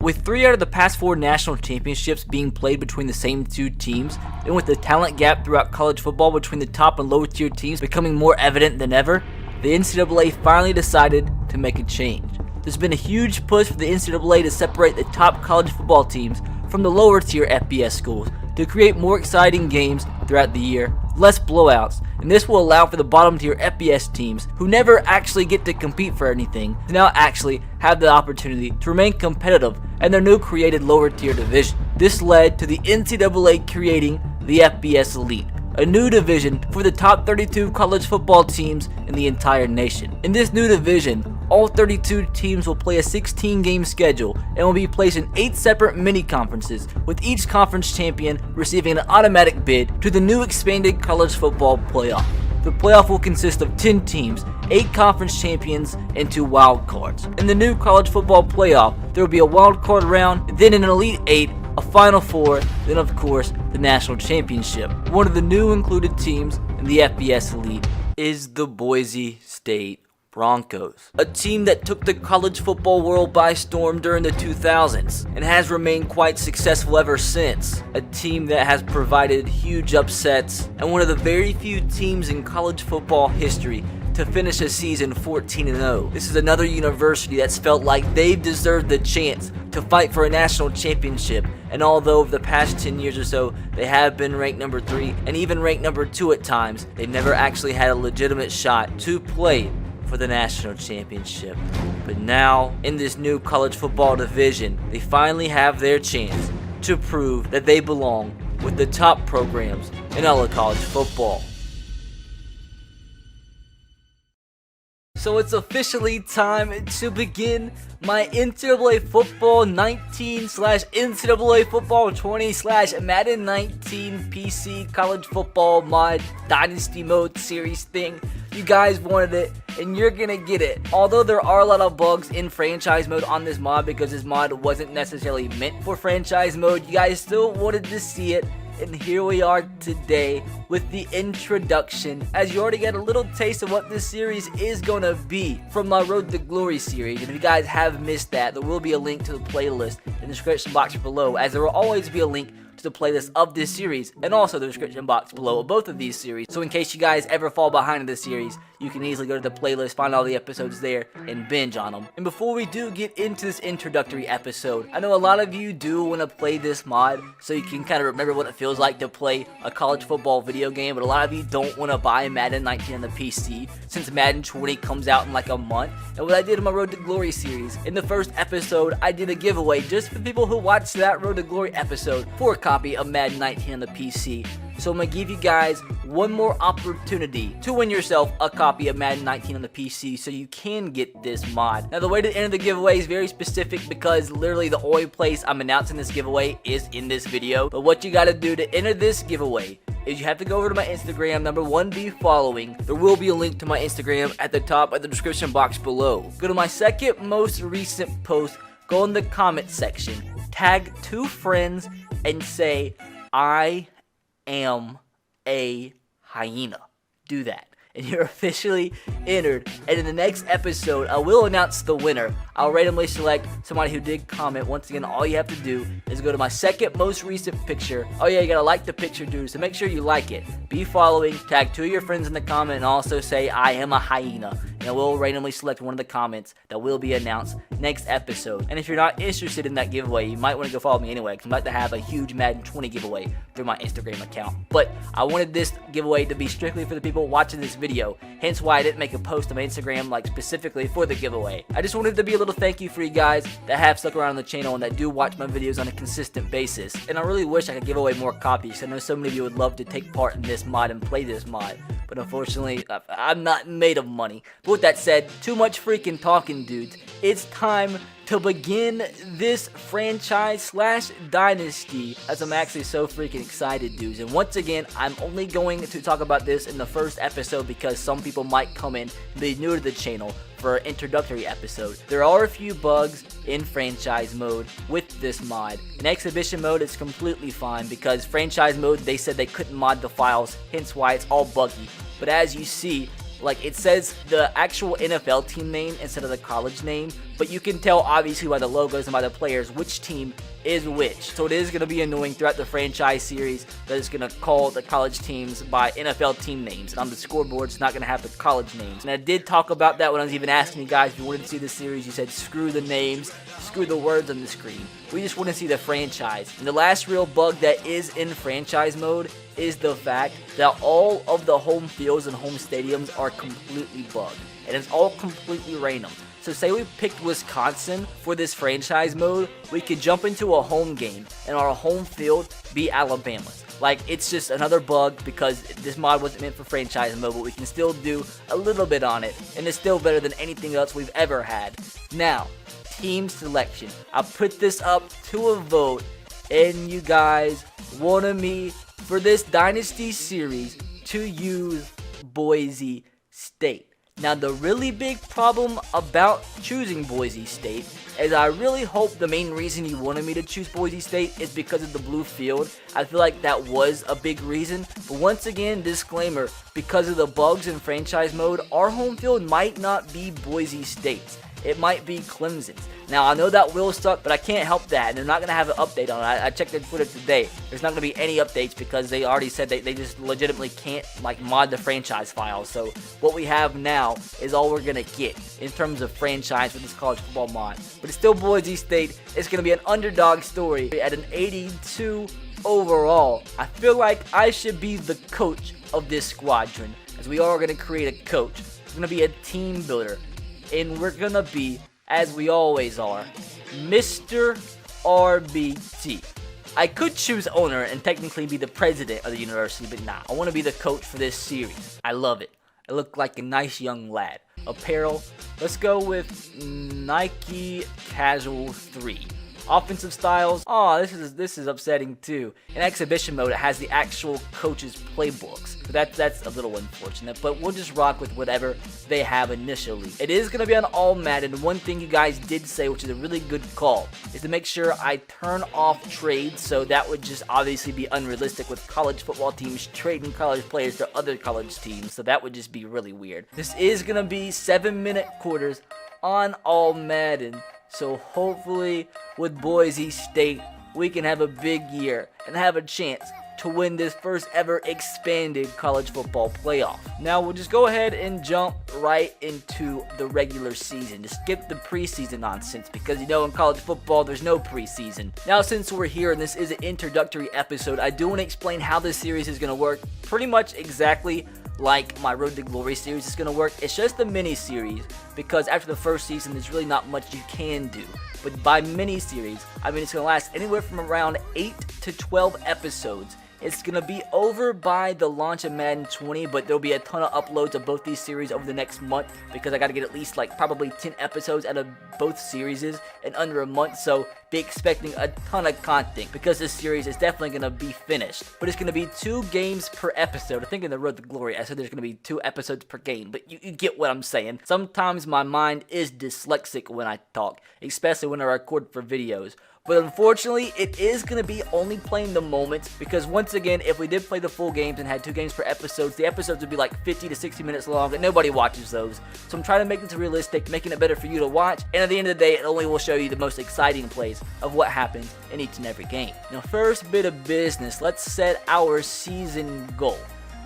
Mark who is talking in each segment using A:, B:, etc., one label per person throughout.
A: With 3 out of the past 4 national championships being played between the same 2 teams, and with the talent gap throughout college football between the top and lower tier teams becoming more evident than ever, the NCAA finally decided to make a change. There's been a huge push for the NCAA to separate the top college football teams from the lower tier FBS schools to create more exciting games throughout the year, less blowouts, and this will allow for the bottom tier FBS teams who never actually get to compete for anything to now actually have the opportunity to remain competitive in their new created lower tier division. This led to the NCAA creating the FBS Elite, a new division for the top 32 college football teams in the entire nation. In this new division, all 32 teams will play a 16-game schedule and will be placed in 8 separate mini-conferences, with each conference champion receiving an automatic bid to the new expanded college football playoff. The playoff will consist of 10 teams, 8 conference champions, and 2 wild cards. In the new college football playoff, there will be a wild card round, then an Elite 8, a Final 4, then of course the national championship. One of the new included teams in the FBS Elite is the Boise State Broncos, a team that took the college football world by storm during the 2000s and has remained quite successful ever since. A team that has provided huge upsets and one of the very few teams in college football history to finish a season 14-0. This is another university that's felt like they've deserved the chance to fight for a national championship, and although over the past 10 years or so they have been ranked number 3 and even ranked number 2 at times, they've never actually had a legitimate shot to play for the national championship. But now, in this new college football division, they finally have their chance to prove that they belong with the top programs in all of college football. So it's officially time to begin my NCAA Football 19/NCAA Football 20/Madden 19 PC College Football Mod Dynasty Mode series thing. You guys wanted it, and you're gonna get it. Although there are a lot of bugs in franchise mode on this mod because this mod wasn't necessarily meant for franchise mode, you guys still wanted to see it. And here we are today with the introduction, as you already got a little taste of what this series is gonna be from my Road to Glory series. And if you guys have missed that, there will be a link to the playlist in the description box below, as there will always be a link to the playlist of this series and also the description box below of both of these series. So in case you guys ever fall behind in this series, you can easily go to the playlist, find all the episodes there, and binge on them. And before we do get into this introductory episode, I know a lot of you do want to play this mod so you can kind of remember what it feels like to play a college football video game, but a lot of you don't want to buy Madden 19 on the PC since Madden 20 comes out in like a month. And what I did in my Road to Glory series, in the first episode, I did a giveaway just for people who watched that Road to Glory episode for a copy of Madden 19 on the PC. So I'm going to give you guys one more opportunity to win yourself a copy of Madden 19 on the PC so you can get this mod. Now the way to enter the giveaway is very specific because literally the only place I'm announcing this giveaway is in this video. But what you got to do to enter this giveaway is you have to go over to my Instagram, number 1, be following. There will be a link to my Instagram at the top of the description box below. Go to my second most recent post, go in the comment section, tag 2 friends, and say, I am a hyena. Do that, and you're officially entered. And in the next episode, I will announce the winner. I'll randomly select somebody who did comment. Once again, all you have to do is go to my second most recent picture. Oh yeah, you gotta like the picture, dude, so make sure you like it. Be following, tag 2 of your friends in the comment, and also say, I am a hyena. And I will randomly select one of the comments that will be announced next episode. And if you're not interested in that giveaway, you might want to go follow me anyway, because I'm about to have a huge Madden 20 giveaway through my Instagram account. But I wanted this giveaway to be strictly for the people watching this video, hence why I didn't make a post on my Instagram like specifically for the giveaway. I just wanted to be a little thank you for you guys that have stuck around on the channel and that do watch my videos on a consistent basis. And I really wish I could give away more copies. I know so many of you would love to take part in this mod and play this mod, but unfortunately, I'm not made of money. But with that said, too much freaking talking, dudes. It's time to begin this franchise/dynasty, as I'm actually so freaking excited, dudes. And once again, I'm only going to talk about this in the first episode because some people might come in and be new to the channel for an introductory episode. There are a few bugs in franchise mode with this mod. In exhibition mode, it's completely fine because franchise mode, they said they couldn't mod the files, hence why it's all buggy. But as you see, like, it says the actual NFL team name instead of the college name but you can tell obviously by the logos and by the players which team is which. So it is going to be annoying throughout the franchise series that it's going to call the college teams by NFL team names. And on the scoreboard, it's not going to have the college names. And I did talk about that when I was even asking you guys if you wanted to see the series. You said screw the names, screw the words on the screen. We just want to see the franchise. And the last real bug that is in franchise mode is the fact that all of the home fields and home stadiums are completely bugged. And it's all completely random. So say we picked Wisconsin for this franchise mode, we could jump into a home game and our home field be Alabama's. Like, it's just another bug because this mod wasn't meant for franchise mode, but we can still do a little bit on it, and it's still better than anything else we've ever had. Now, team selection. I put this up to a vote, and you guys wanted me for this Dynasty series to use Boise State. Now, the really big problem about choosing Boise State is I really hope the main reason you wanted me to choose Boise State is because of the blue field. I feel like that was a big reason. But once again, disclaimer, because of the bugs in franchise mode, our home field might not be Boise State's. It might be Clemson's. Now, I know that will suck, but I can't help that. And they're not going to have an update on it. I checked their Twitter today. There's not going to be any updates because they already said they just legitimately can't mod the franchise file. So what we have now is all we're going to get in terms of franchise with this college football mod. But it's still Boise State. It's going to be an underdog story at an 82 overall. I feel like I should be the coach of this squadron, as we are going to create a coach. It's going to be a team builder. And we're going to be, as we always are, Mr. RBT. I could choose owner and technically be the president of the university, but nah, I want to be the coach for this series. I love it. I look like a nice young lad. Apparel, let's go with Nike Casual 3. Offensive styles, this is upsetting too. In exhibition mode, it has the actual coach's playbooks. So that's a little unfortunate, but we'll just rock with whatever they have initially. It is going to be on all Madden. One thing you guys did say, which is a really good call, is to make sure I turn off trades, so that would just obviously be unrealistic with college football teams trading college players to other college teams, so that would just be really weird. This is going to be 7-minute quarters on all Madden. So hopefully with Boise State, we can have a big year and have a chance to win this first ever expanded college football playoff. Now we'll just go ahead and jump right into the regular season. Just skip the preseason nonsense because you know in college football there's no preseason. Now since we're here and this is an introductory episode, I do want to explain how this series is going to work pretty much exactly like my Road to Glory series is going to work. It's just a mini series because after the first season there's really not much you can do. But by mini series, I mean it's going to last anywhere from around 8 to 12 episodes. It's going to be over by the launch of Madden 20, but there'll be a ton of uploads of both these series over the next month because I got to get at least probably 10 episodes out of both series in under a month, so be expecting a ton of content because this series is definitely going to be finished. But it's going to be 2 games per episode. I think in the Road to Glory, I said there's going to be 2 episodes per game, but you get what I'm saying. Sometimes my mind is dyslexic when I talk, especially when I record for videos. But unfortunately, it is going to be only playing the moments because once again, if we did play the full games and had 2 games per episode, the episodes would be like 50 to 60 minutes long and nobody watches those. So I'm trying to make this realistic, making it better for you to watch. And at the end of the day, it only will show you the most exciting plays of what happens in each and every game. Now, first bit of business, let's set our season goal.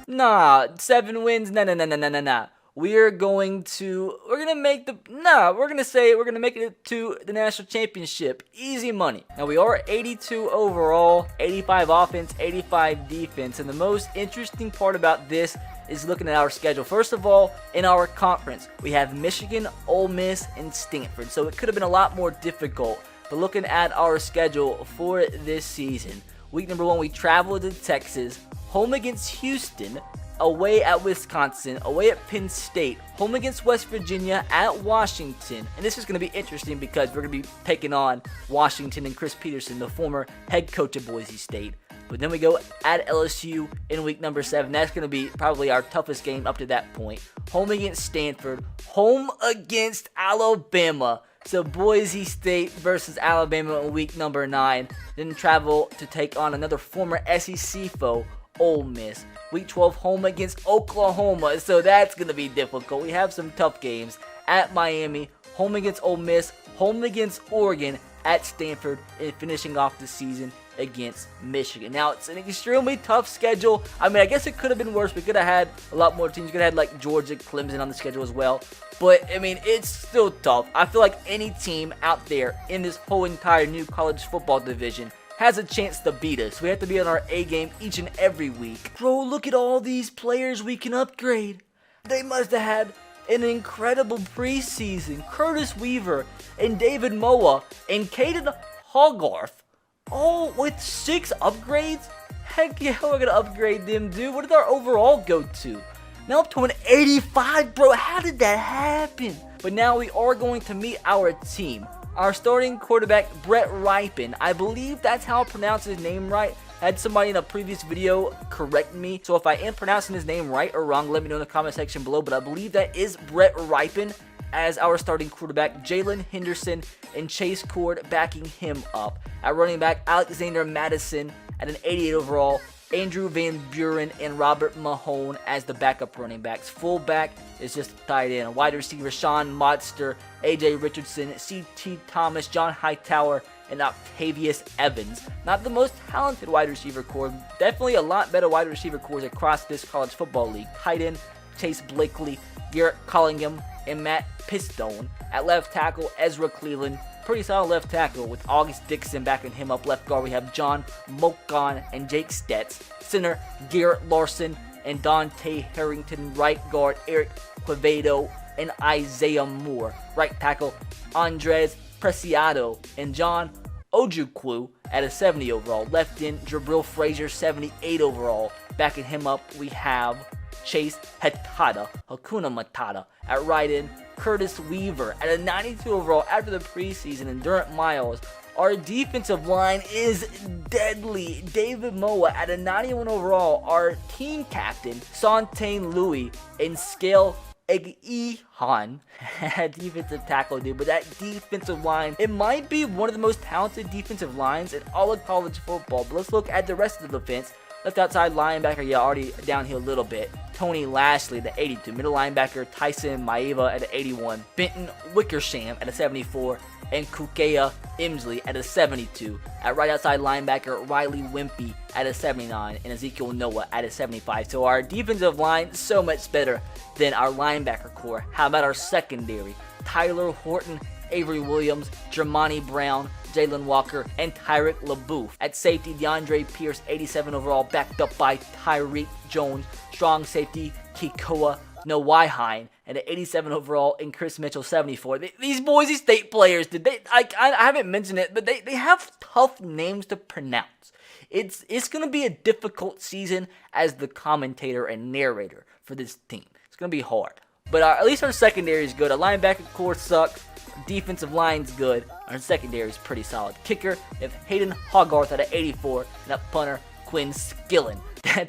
A: 7 wins, nah. We're gonna make it to the national championship. Easy money. Now we are 82 overall, 85 offense, 85 defense. And the most interesting part about this is looking at our schedule. First of all, in our conference, we have Michigan, Ole Miss, and Stanford. So it could have been a lot more difficult. But looking at our schedule for this season, week number 1, we travel to Texas, home against Houston, away at Wisconsin, away at Penn State, home against West Virginia, at Washington. And this is going to be interesting because we're going to be taking on Washington and Chris Peterson, the former head coach of Boise State. But then we go at LSU in week number 7. That's going to be probably our toughest game up to that point. Home against Stanford, home against Alabama. So Boise State versus Alabama in week number 9. Then travel to take on another former SEC foe, Ole Miss. Week 12, home against Oklahoma, so that's going to be difficult. We have some tough games at Miami, home against Ole Miss, home against Oregon, at Stanford, and finishing off the season against Michigan. Now, it's an extremely tough schedule. I mean, I guess it could have been worse. We could have had a lot more teams. We could have had, like, Georgia, Clemson on the schedule as well. But, I mean, it's still tough. I feel like any team out there in this whole entire new college football division has a chance to beat us. We have to be on our A game each and every week. Bro, look at all these players we can upgrade. They must have had an incredible preseason. Curtis Weaver and David Moa and Caden Hogarth, all with 6 upgrades? Heck yeah, we're gonna upgrade them, dude. What did our overall go to? Now up to an 85, bro. How did that happen? But now we are going to meet our team. Our starting quarterback, Brett Ripon. I believe that's how I pronounce his name right. I had somebody in a previous video correct me. So if I am pronouncing his name right or wrong, let me know in the comment section below. But I believe that is Brett Ripon as our starting quarterback. Jalen Henderson and Chase Cord backing him up. At running back, Alexander Madison at an 88 overall. Andrew Van Buren and Robert Mahone as the backup running backs. Fullback is just a tight end. Wide receiver, Sean Modster, AJ Richardson, C.T. Thomas, John Hightower, and Octavius Evans. Not the most talented wide receiver core. Definitely a lot better wide receiver cores across this college football league. Tight end, Chase Blakely, Garrett Collingham, and Matt Pistone. At left tackle, Ezra Cleveland. Pretty solid left tackle with August Dixon backing him up. Left guard, we have John Mokon and Jake Stetz. Center, Garrett Larson and Dante Harrington. Right guard, Eric Quevedo and Isaiah Moore. Right tackle, Andres Preciado and John Ojukwu at a 70 overall. Left end, Jabril Frazier, 78 overall. Backing him up, we have Chase Hakuna Matata. At right end, Curtis Weaver at a 92 overall after the preseason, and Durant Miles. Our defensive line is deadly. David Moa at a 91 overall. Our team captain, Santain Louis, and Scale Egihan at defensive tackle, dude. But that defensive line, it might be one of the most talented defensive lines in all of college football. But let's look at the rest of the defense. Left outside linebacker, yeah, already downhill a little bit. Tony Lashley at the 82. Middle linebacker, Tyson Maeva at the 81. Benton Wickersham at a 74. And Kukea Imsley at a 72. At right outside linebacker, Riley Wimpy at a 79. And Ezekiel Noah at a 75. So our defensive line, so much better than our linebacker core. How about our secondary? Tyler Horton, Avery Williams, Jermani Brown, Jalen Walker, and Tyreek LaBouffe. At safety, DeAndre Pierce, 87 overall, backed up by Tyreek Jones. Strong safety, Kikoa Nawaihain, and at 87 overall, and Chris Mitchell, 74. These Boise State players, I haven't mentioned it, but they have tough names to pronounce. It's going to be a difficult season as the commentator and narrator for this team. It's going to be hard. But at least our secondary is good. Our linebacker core sucks. Defensive line's good. Our secondary is pretty solid. Kicker, we have Hayden Hogarth at an 84, and a punter, Quinn Skillen.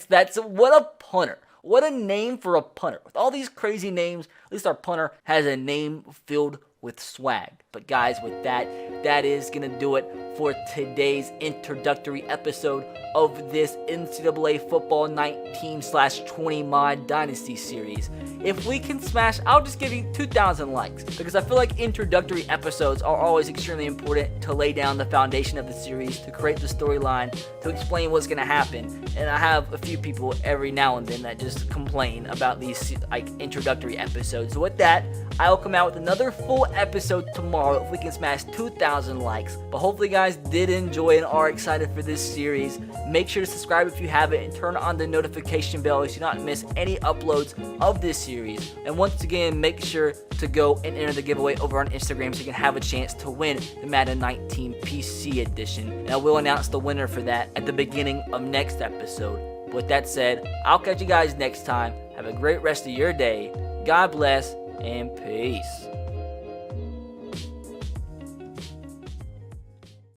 A: That's what a punter. What a name for a punter. With all these crazy names, at least our punter has a name filled with swag. But guys, with that is going to do it for today's introductory episode of this NCAA Football 19/20 Mod Dynasty series. If we can smash, I'll just give you 2,000 likes, because I feel like introductory episodes are always extremely important to lay down the foundation of the series, to create the storyline, to explain what's going to happen. And I have a few people every now and then that just complain about these introductory episodes. So with that, I'll come out with another full episode tomorrow if we can smash 2,000 likes. But hopefully you guys did enjoy and are excited for this series. Make sure to subscribe if you haven't and turn on the notification bell so you do not miss any uploads of this series. And once again, make sure to go and enter the giveaway over on Instagram so you can have a chance to win the Madden 19 PC edition. And I will announce the winner for that at the beginning of next episode. But with that said, I'll catch you guys next time. Have a great rest of your day. God bless and peace.